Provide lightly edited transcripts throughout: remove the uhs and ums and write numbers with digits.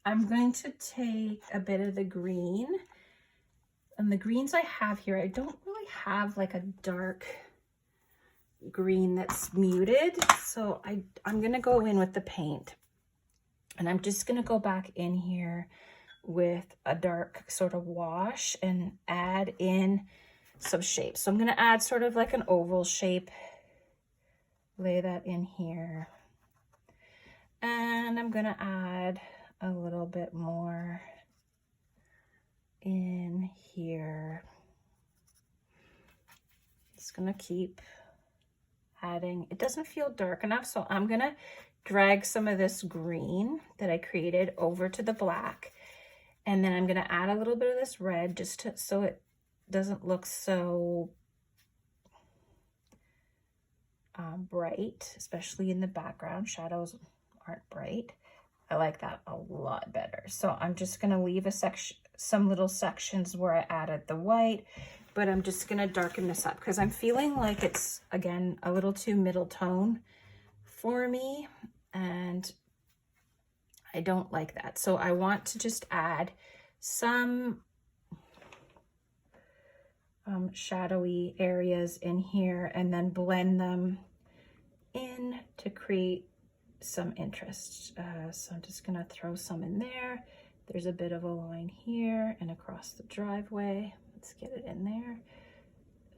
I'm going to take a bit of the green, and the greens I have here, I don't really have like a dark green that's muted. So I'm gonna go in with the paint, and I'm just gonna go back in here with a dark sort of wash and add in some shapes. So I'm gonna add sort of like an oval shape, lay that in here. And I'm gonna add a little bit more in here. Just gonna keep adding. It doesn't feel dark enough, so I'm gonna drag some of this green that I created over to the black, and then I'm gonna add a little bit of this red just to, so it doesn't look so bright, especially in the background. Shadows aren't bright. I like that a lot better. So I'm just gonna leave a section, some little sections where I added the white, but I'm just gonna darken this up because I'm feeling like it's, again, a little too middle tone for me, and I don't like that. So I want to just add some shadowy areas in here and then blend them in to create some interest. So I'm just gonna throw some in there. There's a bit of a line here and across the driveway. Let's get it in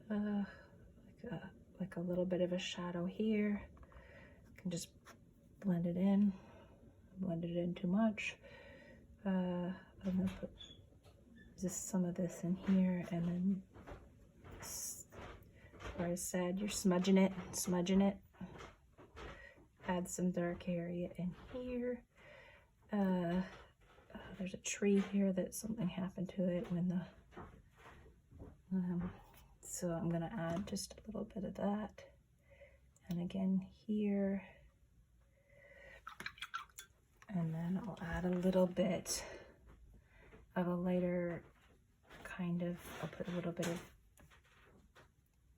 there. Like a little bit of a shadow here. I can just blend it in too much. I'm gonna put just some of this in here, and then where I said you're smudging it. Add some dark area in here. There's a tree here that something happened to it when the, so I'm gonna add just a little bit of that. And again here. And then I'll add a little bit of a lighter kind of, I'll put a little bit of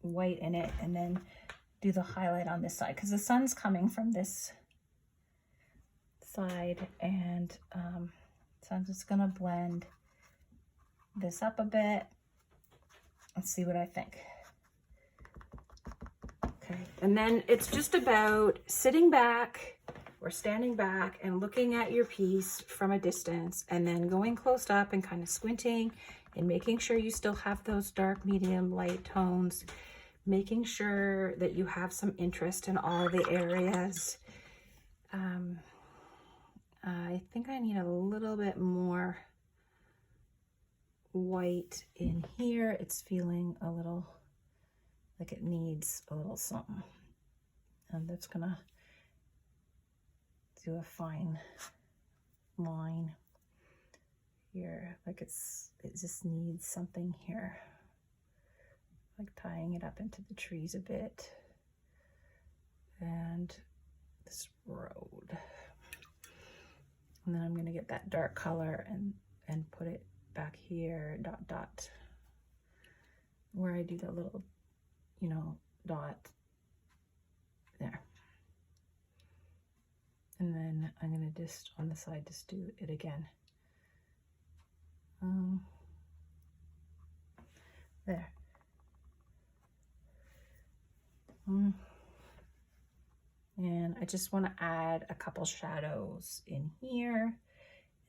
white in it and then do the highlight on this side because the sun's coming from this side, and so I'm just gonna blend this up a bit and see what I think. Okay, and then it's just about sitting back or standing back and looking at your piece from a distance, and then going close up and kind of squinting and making sure you still have those dark, medium, light tones, making sure that you have some interest in all the areas. I think I need a little bit more white in here. It's feeling a little like it needs a little something. And that's gonna do a fine line here. Like it just needs something here. Like tying it up into the trees a bit. And this road. And then I'm gonna get that dark color and put it back here, dot, dot, where I do the little, you know, dot there. And then I'm gonna just, on the side, just do it again. There. And I just want to add a couple shadows in here,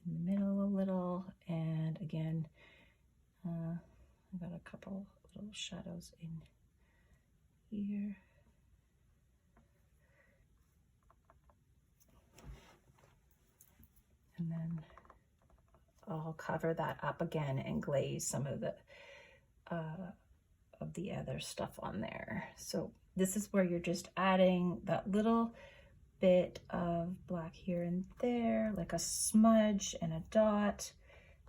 in the middle a little, and again, I got a couple little shadows in here. And then I'll cover that up again and glaze some of the other stuff on there. So this is where you're just adding that little bit of black here and there, like a smudge and a dot,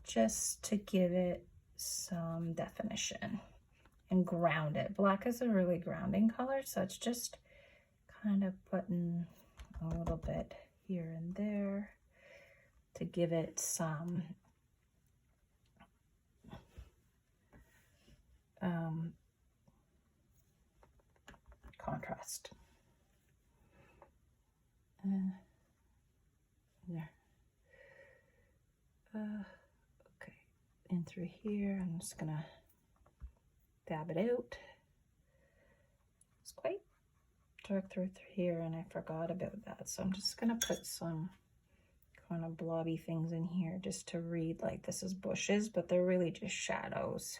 just to give it some definition and ground it. Black is a really grounding color, so it's just kind of putting a little bit here and there to give it some contrast. There. Okay, in through here, I'm just gonna dab it out. It's quite dark through here, and I forgot about that, so I'm just gonna put some kind of blobby things in here just to read like this is bushes, but they're really just shadows.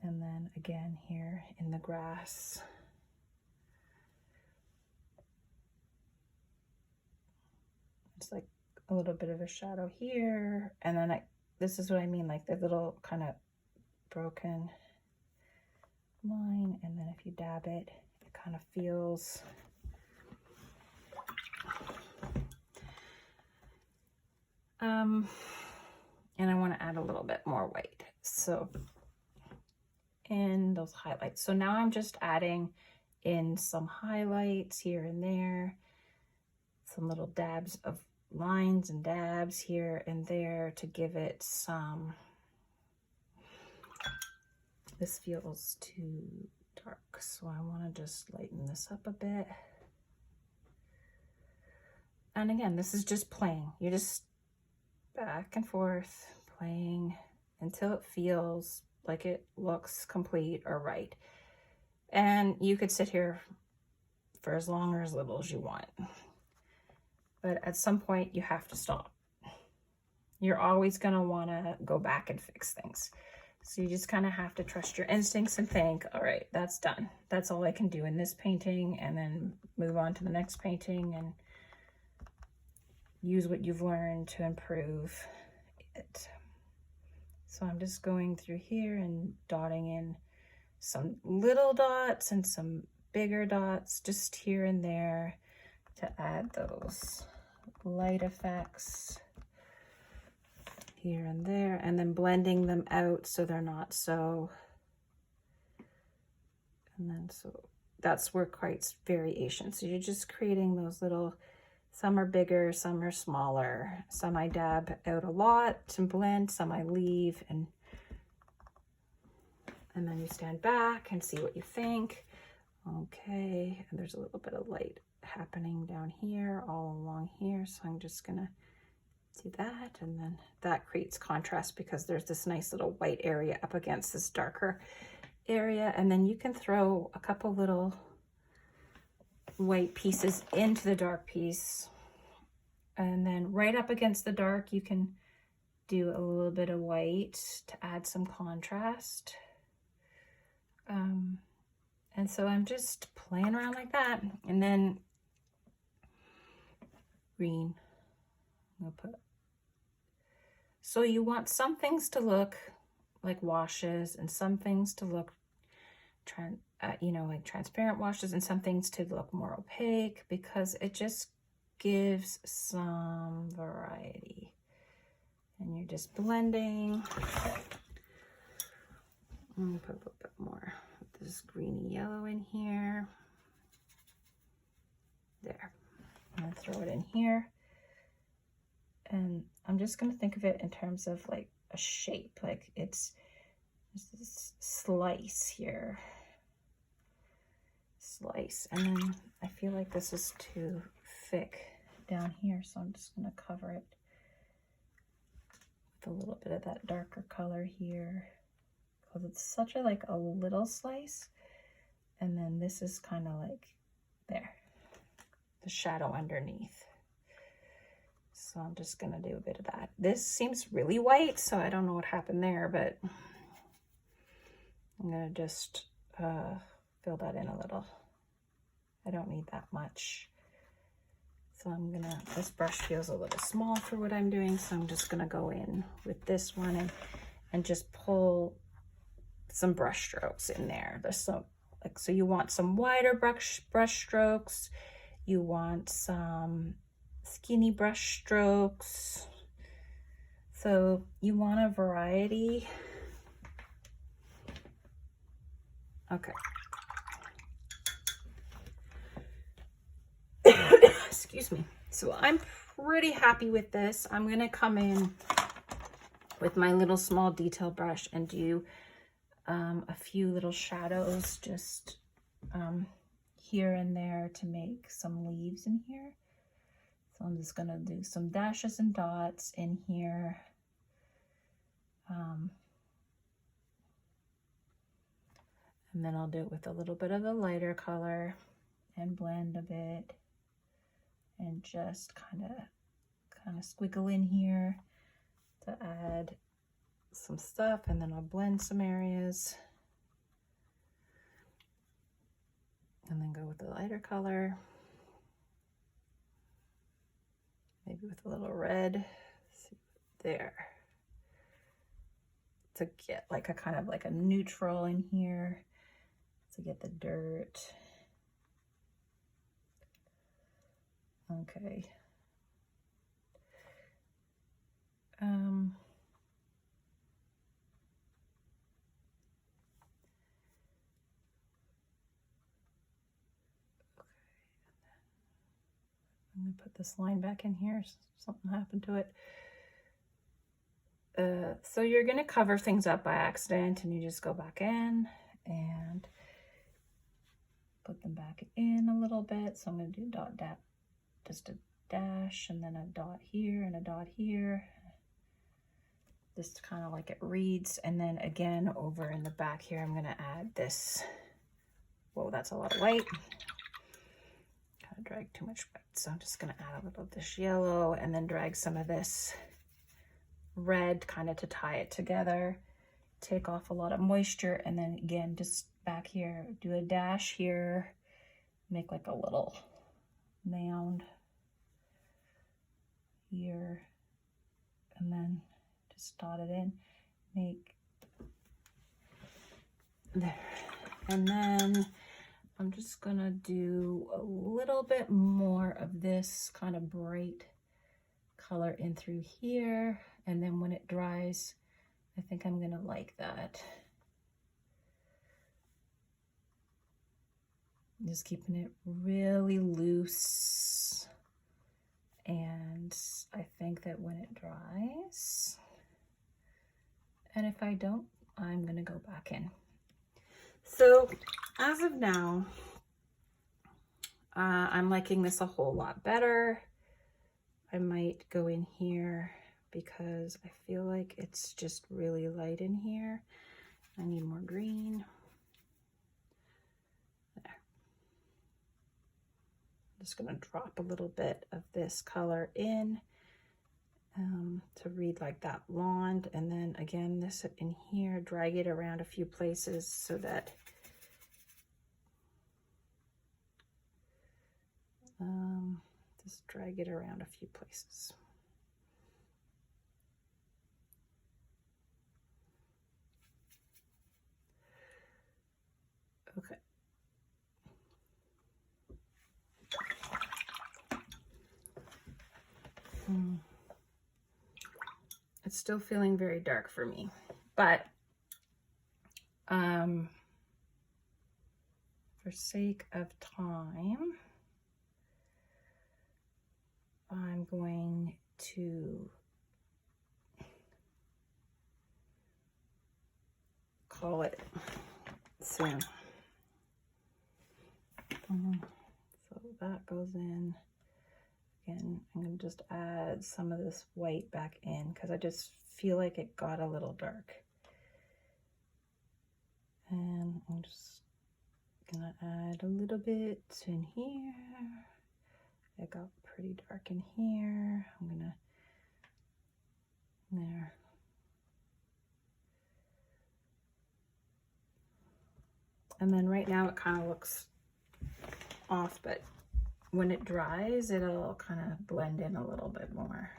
And then again here in the grass. It's like a little bit of a shadow here, and then this is what I mean, like the little kind of broken line, and then if you dab it, it kind of feels and I want to add a little bit more white, so in those highlights. So now I'm just adding in some highlights here and there, some little dabs of lines and dabs here and there to give it some, this feels too dark, so I want to just lighten this up a bit. And again, this is just playing. You're just back and forth playing until it feels like it looks complete or right. And you could sit here for as long or as little as you want. But at some point you have to stop. You're always gonna wanna go back and fix things. So you just kind of have to trust your instincts and think, all right, that's done. That's all I can do in this painting, and then move on to the next painting and use what you've learned to improve it. So I'm just going through here and dotting in some little dots and some bigger dots just here and there to add those light effects here and there, and then blending them out so they're not so, and then so that's where quite variation. So you're just creating those little, some are bigger, some are smaller, some I dab out a lot to blend, some I leave, and then you stand back and see what you think. Okay, and there's a little bit of light happening down here, all along here, so I'm just gonna do that, and then that creates contrast because there's this nice little white area up against this darker area, and then you can throw a couple little white pieces into the dark piece, and then right up against the dark you can do a little bit of white to add some contrast. And so I'm just playing around like that, and then green I'm gonna put. So you want some things to look like washes and some things to look like transparent washes, and some things to look more opaque, because it just gives some variety. And you're just blending. Let me put a little bit more of this greeny yellow in here. There. I'm gonna throw it in here. And I'm just gonna think of it in terms of like a shape, like it's this slice here. Slice, and then I feel like this is too thick down here, so I'm just gonna cover it with a little bit of that darker color here, because it's such a like a little slice, and then this is kind of like there, the shadow underneath. So I'm just gonna do a bit of that. This seems really white, so I don't know what happened there, but I'm gonna just fill that in a little. I don't need that much. So I'm gonna, this brush feels a little small for what I'm doing, so I'm just gonna go in with this one and just pull some brush strokes in there. There's some, like, so you want some wider brush strokes, you want some skinny brush strokes. So you want a variety. Okay. Excuse me. So I'm pretty happy with this. I'm gonna come in with my little small detail brush and do a few little shadows just here and there to make some leaves in here. So I'm just gonna do some dashes and dots in here. And then I'll do it with a little bit of the lighter color and blend a bit and just kind of squiggle in here to add some stuff, and then I'll blend some areas and then go with the lighter color, maybe with a little red. See there, to get like a kind of like a neutral in here, to get the dirt. Okay. I'm gonna put this line back in here. Something happened to it. So you're gonna cover things up by accident, and you just go back in and put them back in a little bit. So I'm gonna do dot dot, just a dash, and then a dot here and a dot here, just kind of like it reads. And then again over in the back here, I'm gonna add this. Whoa, that's a lot of white. Kind of drag too much white, so I'm just gonna add a little of this yellow and then drag some of this red kind of to tie it together, take off a lot of moisture. And then again, just back here, do a dash here, make like a little mound here, and then just dot it in, make there. And then I'm just gonna do a little bit more of this kind of bright color in through here, and then when it dries, I think I'm gonna like that. Just keeping it really loose, and I think that when it dries, and if I don't, I'm gonna go back in. So as of now, I'm liking this a whole lot better. I might go in here because I feel like it's just really light in here. I need more green. There. I'm just gonna drop a little bit of this color in to read like that blonde. And then again, this in here, drag it around a few places so that just drag it around a few places. Okay. It's still feeling very dark for me, but for sake of time, I'm going to call it soon. So that goes in. Again, I'm going to just add some of this white back in because I just feel like it got a little dark. And I'm just going to add a little bit in here. It got pretty dark in here. I'm going to, there. And then right now it kind of looks off, but when it dries, it'll kind of blend in a little bit more.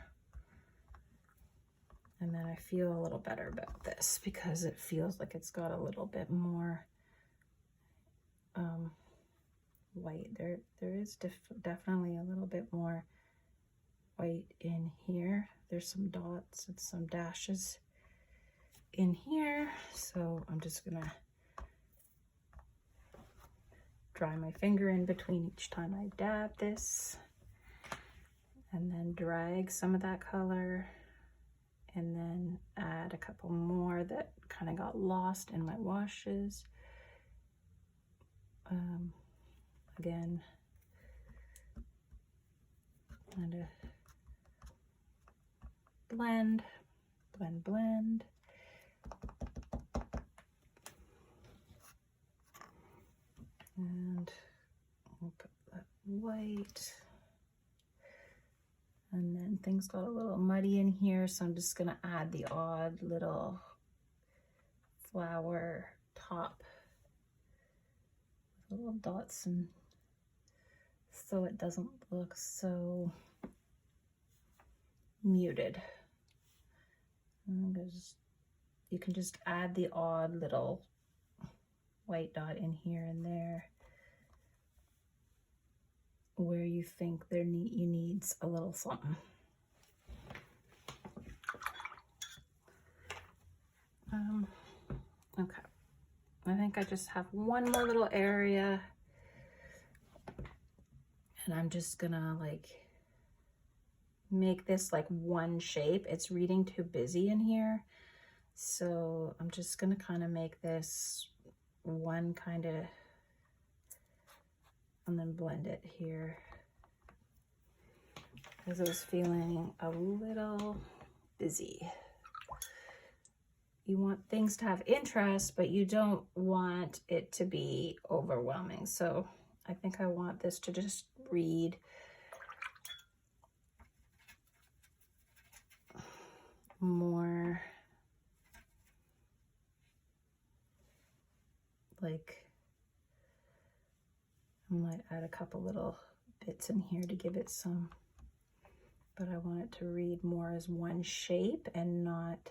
And then I feel a little better about this because it feels like it's got a little bit more white. There is definitely a little bit more white in here. There's some dots and some dashes in here. So I'm just gonna dry my finger in between each time I dab this, and then drag some of that color, and then add a couple more that kind of got lost in my washes. Again, kind of blend, blend, blend. And we'll put that white. And then things got a little muddy in here, so I'm just gonna add the odd little flower top with little dots, and so it doesn't look so muted. And you can just add the odd little white dot in here and there where you think you needs a little something. Okay, I think I just have one more little area, and I'm just gonna like make this like one shape. It's reading too busy in here, so I'm just gonna kind of make this one kind of, and then blend it here, because I was feeling a little busy. You want things to have interest, but you don't want it to be overwhelming. So I think I want this to just read more like, I might add a couple little bits in here to give it some, but I want it to read more as one shape and not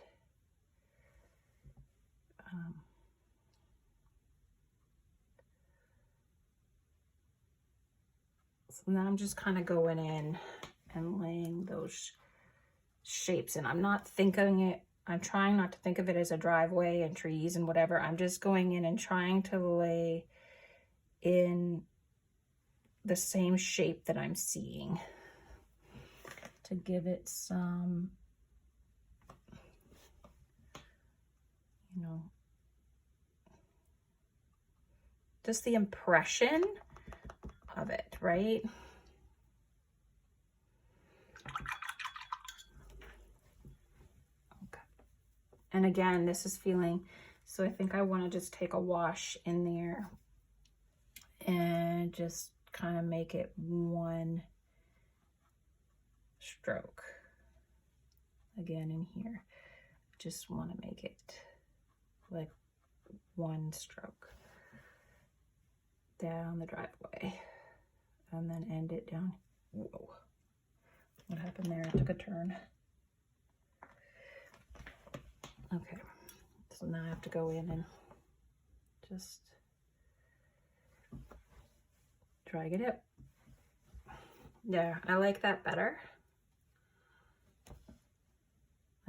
so now I'm just kind of going in and laying those shapes in. I'm trying not to think of it as a driveway and trees and whatever. I'm just going in and trying to lay in the same shape that I'm seeing to give it some, you know, just the impression of it, right? Okay. And again, this is feeling, so I think I want to just take a wash in there and just kind of make it one stroke. Again, in here, just want to make it like one stroke down the driveway, and then end it down. Whoa, what happened there? I took a turn. Okay, so now I have to go in and just drag it out. Yeah, I like that better.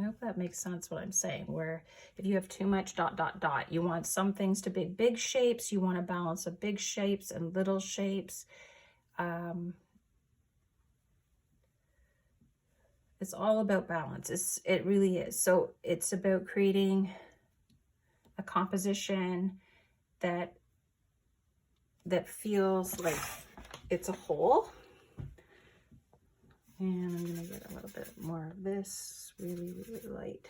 I hope that makes sense what I'm saying, where if you have too much dot, dot, dot, you want some things to be big shapes, you want a balance of big shapes and little shapes. It's all about balance. It really is. So it's about creating a composition that feels like it's a whole. And I'm gonna get a little bit more of this, really, really light,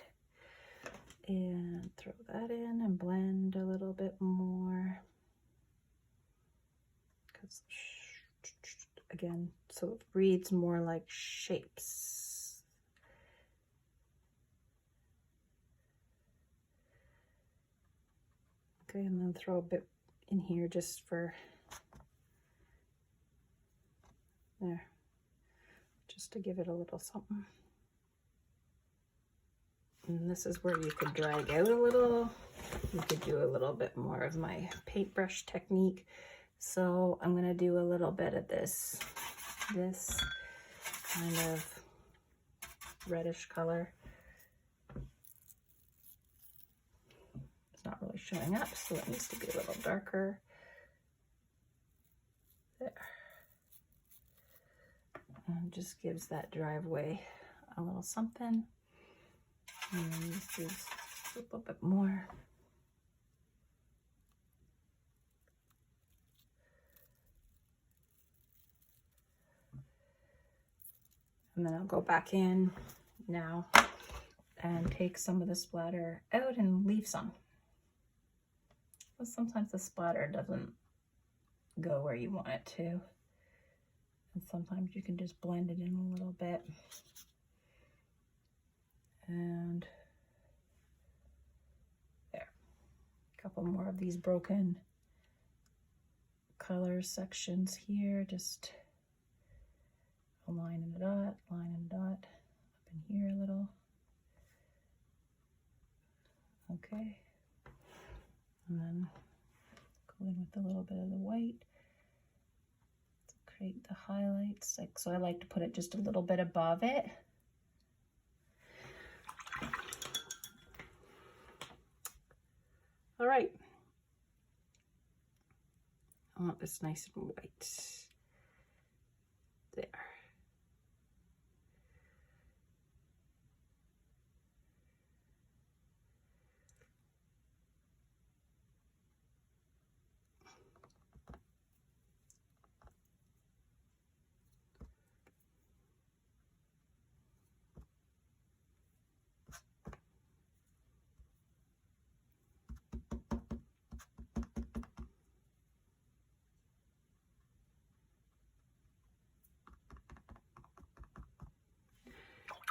and throw that in and blend a little bit more. Because again, so it reads more like shapes. Okay, and then throw a bit in here just for there. Just to give it a little something. And this is where you could drag out a little. You could do a little bit more of my paintbrush technique. So I'm gonna do a little bit of this kind of reddish color. It's not really showing up, so it needs to be a little darker. There. And just gives that driveway a little something. And then this is a little bit more. And then I'll go back in now and take some of the splatter out and leave some. But sometimes the splatter doesn't go where you want it to. And sometimes you can just blend it in a little bit. And there. A couple more of these broken color sections here. Just a line and a dot, line and a dot. Up in here a little. Okay. And then go in with a little bit of the white to create the highlights. Like, so I like to put it just a little bit above it. All right. I want this nice and white. There.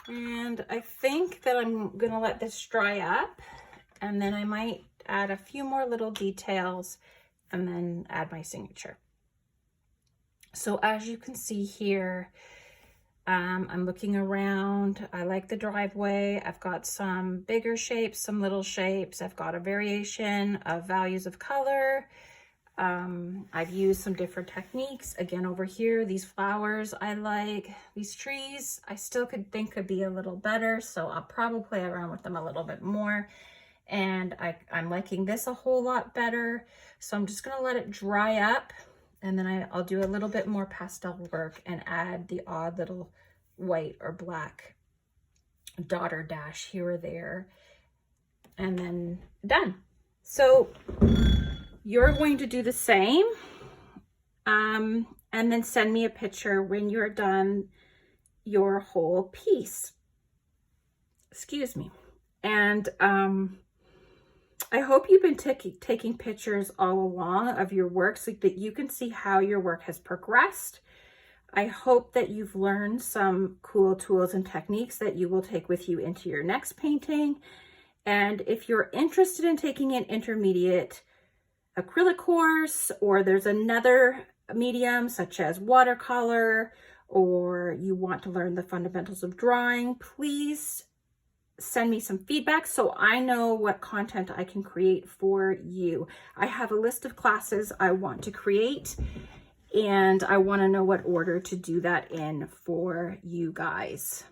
And I think that I'm gonna let this dry up, and then I might add a few more little details and then add my signature. So as you can see here, I'm looking around. I like the driveway. I've got some bigger shapes, some little shapes. I've got a variation of values of color. I've used some different techniques. Again, over here, these flowers I like. These trees I still could be a little better, so I'll probably play around with them a little bit more. And I'm liking this a whole lot better. So I'm just gonna let it dry up, and then I'll do a little bit more pastel work and add the odd little white or black dot or dash here or there, and then done. So you're going to do the same, and then send me a picture when you're done your whole piece. Excuse me. And I hope you've been taking pictures all along of your work so that you can see how your work has progressed. I hope that you've learned some cool tools and techniques that you will take with you into your next painting. And if you're interested in taking an intermediate acrylic course, or there's another medium such as watercolor, or you want to learn the fundamentals of drawing, please send me some feedback so I know what content I can create for you. I have a list of classes I want to create, and I want to know what order to do that in for you guys.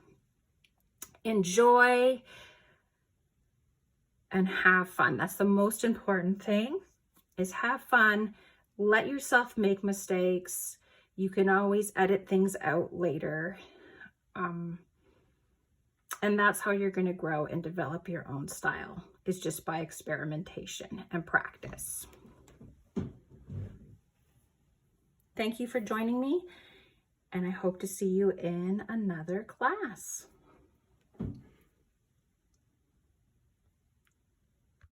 Enjoy and have fun. That's the most important thing, is have fun. Let yourself make mistakes. You can always edit things out later. And that's how you're going to grow and develop your own style, is just by experimentation and practice. Thank you for joining me, and I hope to see you in another class.